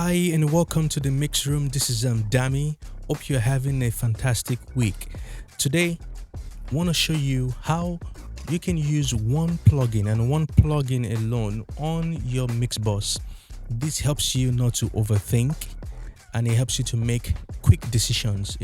Hi and welcome to the mix room. This is Dami. Hope you're having a fantastic week. Today, I want to show you how you can use one plugin and one plugin alone on your mix bus. This helps you not to overthink and it helps you to make quick decisions,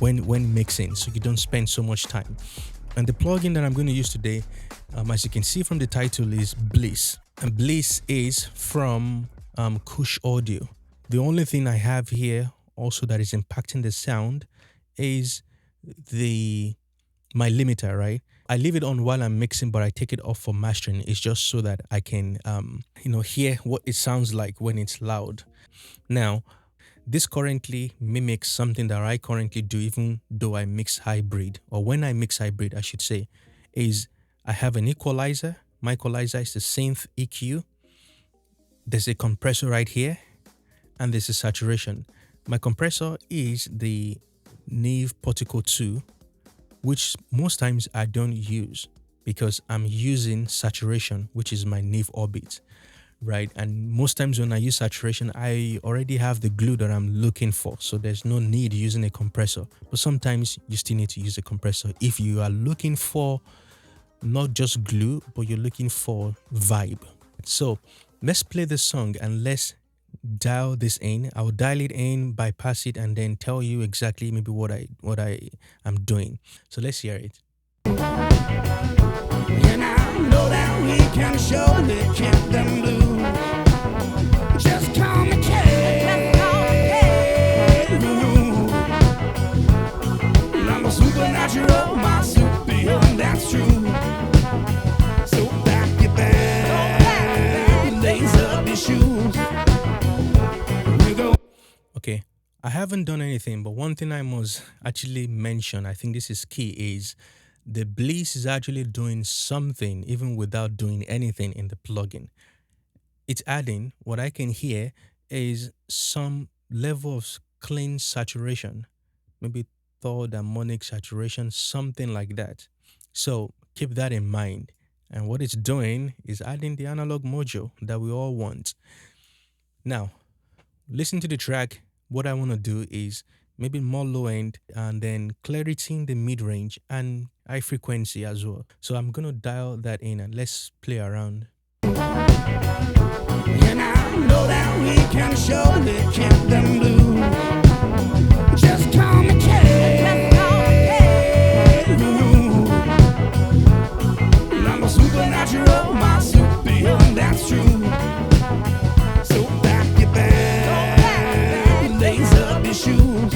when mixing, so you don't spend so much time. And the plugin that I'm going to use today, as you can see from the title, is Blyss. And Blyss is from Kush Audio. The only thing I have here also that is impacting the sound is my limiter, right? I leave it on while I'm mixing, but I take it off for mastering. It's just so that I can, hear what it sounds like when it's loud. Now, this currently mimics something that I currently do, even though I mix hybrid, or when I mix hybrid, I should say, is I have an equalizer. My equalizer is the synth EQ. There's a compressor right here, and there's a saturation. My compressor is the Neve Particle 2, which most times I don't use because I'm using saturation, which is my Neve Orbit, right? And most times when I use saturation, I already have the glue that I'm looking for, so there's no need using a compressor. But sometimes you still need to use a compressor if you are looking for not just glue, but you're looking for vibe. So let's play the song and let's dial this in. I'll dial it in, bypass it, and then tell you exactly maybe what I am doing. So let's hear it. And I know that we can surely keep them blue. Just call me K. I'm a supernatural, my superhuman, that's true. So pack your bag, lace up your shoes. We go. Okay, I haven't done anything, but one thing I must actually mention, I think this is key, is the Blyss is actually doing something even without doing anything in the plugin. It's adding, what I can hear is some level of clean saturation, maybe third harmonic saturation, something like that. So keep that in mind. And what it's doing is adding the analog mojo that we all want. Now, listen to the track. What I want to do is maybe more low end and then clarity in the mid range and high frequency as well. So I'm going to dial that in and let's play around. And I know that we can surely keep them blue. Just call me K. I'm a supernatural, my superhuman, that's true. So pack your bag, lace up your shoes.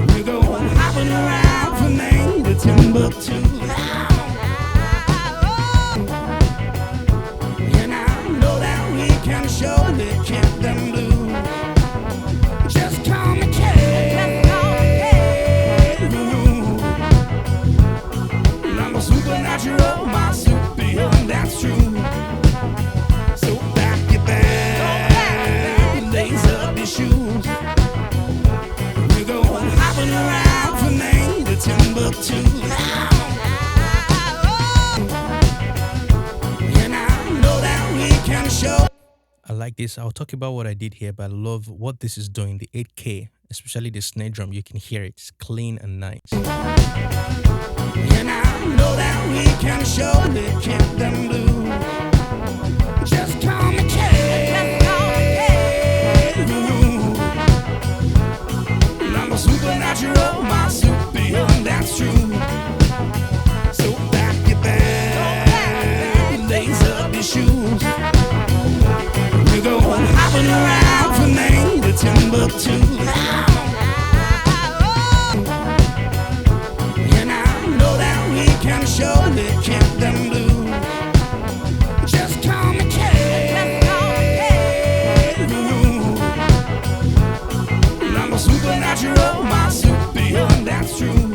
We're going hopping around from Maine to Timbuktu. And I know that we can surely keep them blue. Just call me K. I'm a supernatural, my superhuman, that's true. So pack your bag, lace up your shoes. We're going hopping around from Maine to Timbuktu. And I know that we can show. I like this. I'll talk about what I did here, but I love what this is doing, the 8K, especially the snare drum. You can hear it. It's clean and nice. And I know that we can surely keep them blue. Just call me K. I'm a supernatural, my superhuman, that's true. So pack your bag, lace up your shoes. We're going hopping around from Maine to Timbuktu. And I know that we can surely keep them blue. Just call me K. I'm a supernatural, my superhuman, that's true.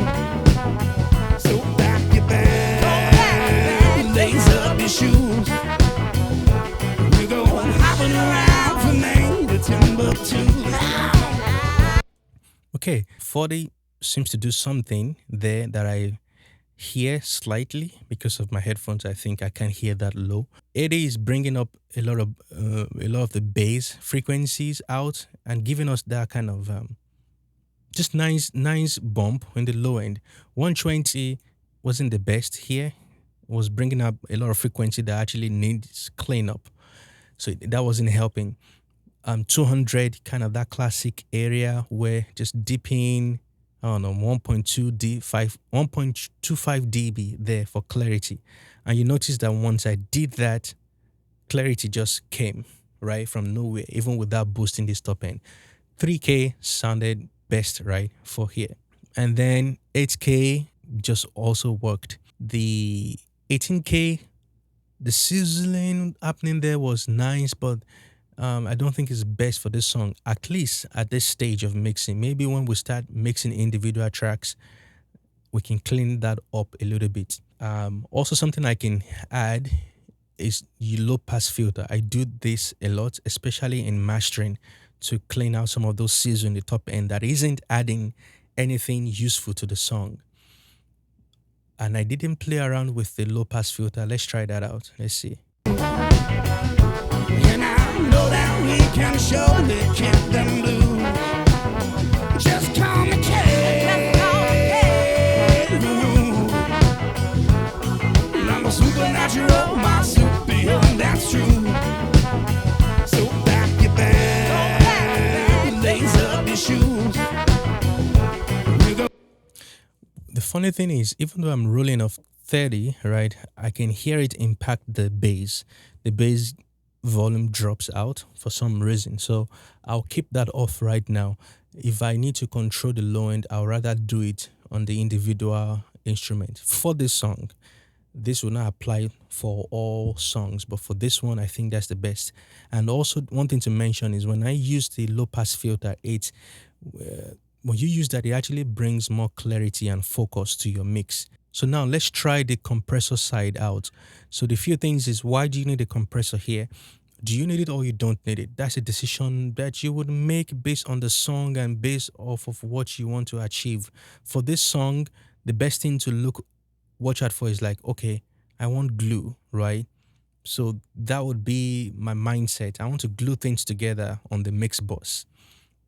So pack your bag, lace up your shoes. We're going hopping around from Maine to Timbuktu. Okay, 40 seems to do something there that I here slightly because of my headphones. I think I can hear that low. 80 is bringing up a lot of the bass frequencies out and giving us that kind of just nice bump in the low end. 120 wasn't the best here. It was bringing up a lot of frequency that actually needs cleanup. So that wasn't helping. 200, kind of that classic area where just dipping, I don't know, 1.25 dB there for clarity. And you notice that once I did that, clarity just came right from nowhere, even without boosting this top end. 3K sounded best, right, for here. And then 8K just also worked. The 18K, the sizzling happening there was nice, but I don't think it's best for this song, at least at this stage of mixing. Maybe when we start mixing individual tracks, we can clean that up a little bit. Also, something I can add is your low pass filter. I do this a lot, especially in mastering, to clean out some of those sizzle in the top end that isn't adding anything useful to the song. And I didn't play around with the low pass filter. Let's try that out. Let's see. And I know that we can surely keep them blue. Just call me K. I'm a supernatural, my superhuman, that's true. So pack your bag, lace up your shoes. We go. The funny thing is, even though I'm rolling off 30, right, I can hear it impact the bass. The bass volume drops out for some reason. So I'll keep that off right now. If I need to control the low end, I'll rather do it on the individual instrument. For this song, this will not apply for all songs, but for this one, I think that's the best. And also, one thing to mention is when I use the low pass filter, when you use that, it actually brings more clarity and focus to your mix. So now let's try the compressor side out. So the few things is, why do you need a compressor here? Do you need it or you don't need it? That's a decision that you would make based on the song and based off of what you want to achieve. For this song, the best thing to watch out for is like, okay, I want glue, right? So that would be my mindset. I want to glue things together on the mix bus.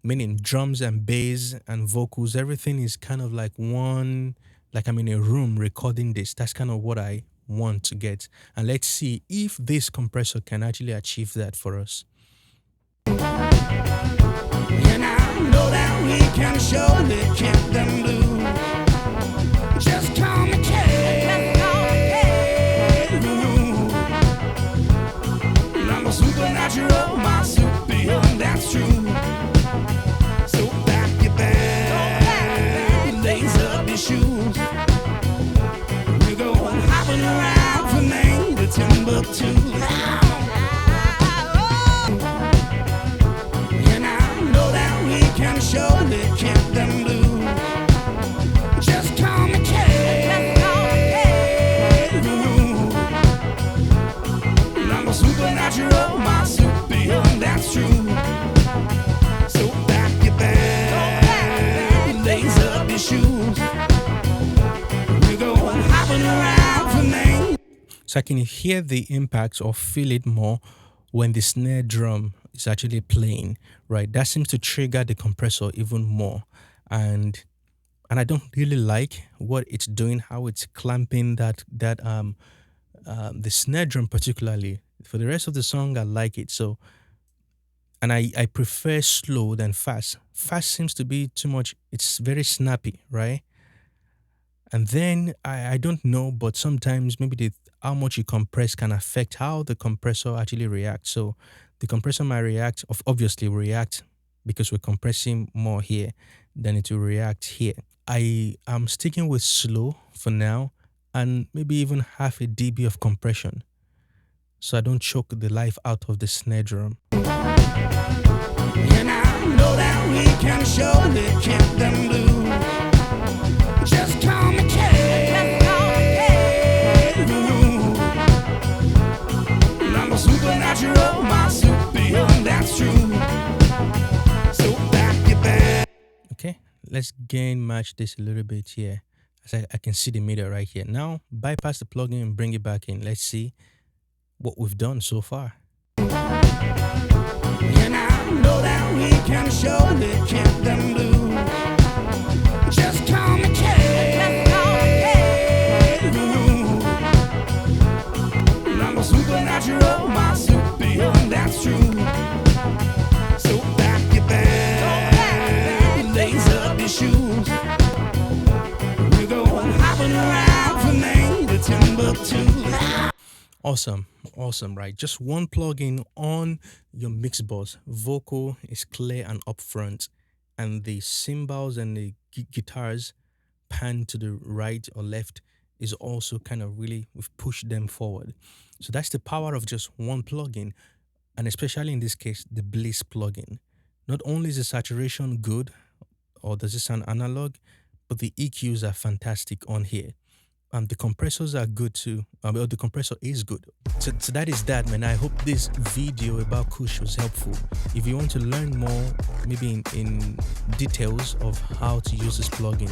Meaning drums and bass and vocals, everything is kind of like one, like I'm in a room recording this. That's kind of what I want to get. And let's see if this compressor can actually achieve that for us. And I know that we can surely keep them blue. Just call me K. I'm a supernatural, my superhuman, that's true. So pack your bag, lace up your shoes. We're going hopping around from Maine to Timbuktu. And I know that we can surely keep them blue. Just call me K. I'm a supernatural, my superhuman, that's true. So pack your bag, lace up your shoes. We're going hopping around from Maine. So I can hear the impact or feel it more when the snare drum is actually playing, right? That seems to trigger the compressor even more. And I don't really like what it's doing, how it's clamping the snare drum particularly. For the rest of the song, I like it. So, and I prefer slow than fast. Fast seems to be too much. It's very snappy, right? And then I don't know, but sometimes maybe how much you compress can affect how the compressor actually reacts. So the compressor might obviously react because we're compressing more here than it will react here. I am sticking with slow for now and maybe even half a dB of compression so I don't choke the life out of the snare drum. And I know that we can surely keep them blue. Just call me K. I'm a supernatural, my superhuman, that's true. So pack your bag. Okay, let's gain match this a little bit here. As I can see the meter right here. Now bypass the plugin and bring it back in. Let's see what we've done so far. And I know that we can surely keep them blue. Just call me K. I'm a supernatural, my superhuman, that's true. So pack your bag, lace up your shoes. We're going hopping around from Maine to Timbuktu. Awesome, right? Just one plugin on your mix bus. Vocal is clear and upfront, and the cymbals and the guitars pan to the right or left is also kind of really, we've pushed them forward. So that's the power of just one plugin, and especially in this case, the Blyss plugin. Not only is the saturation good, or does it sound analog, but the EQs are fantastic on here. The compressors are good too. Well, the compressor is good. So that is that, man. I hope this video about Kush was helpful. If you want to learn more, maybe in details of how to use this plugin,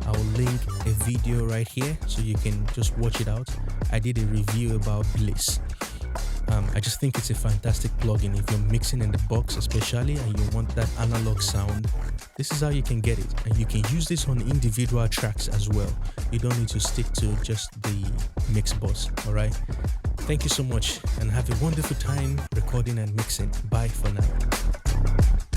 I will link a video right here so you can just watch it out. I did a review about Blyss. I just think it's a fantastic plugin if you're mixing in the box especially and you want that analog sound. This is how you can get it, and you can use this on individual tracks as well. You don't need to stick to just the mix bus. All right, thank you so much and have a wonderful time recording and mixing. Bye for now.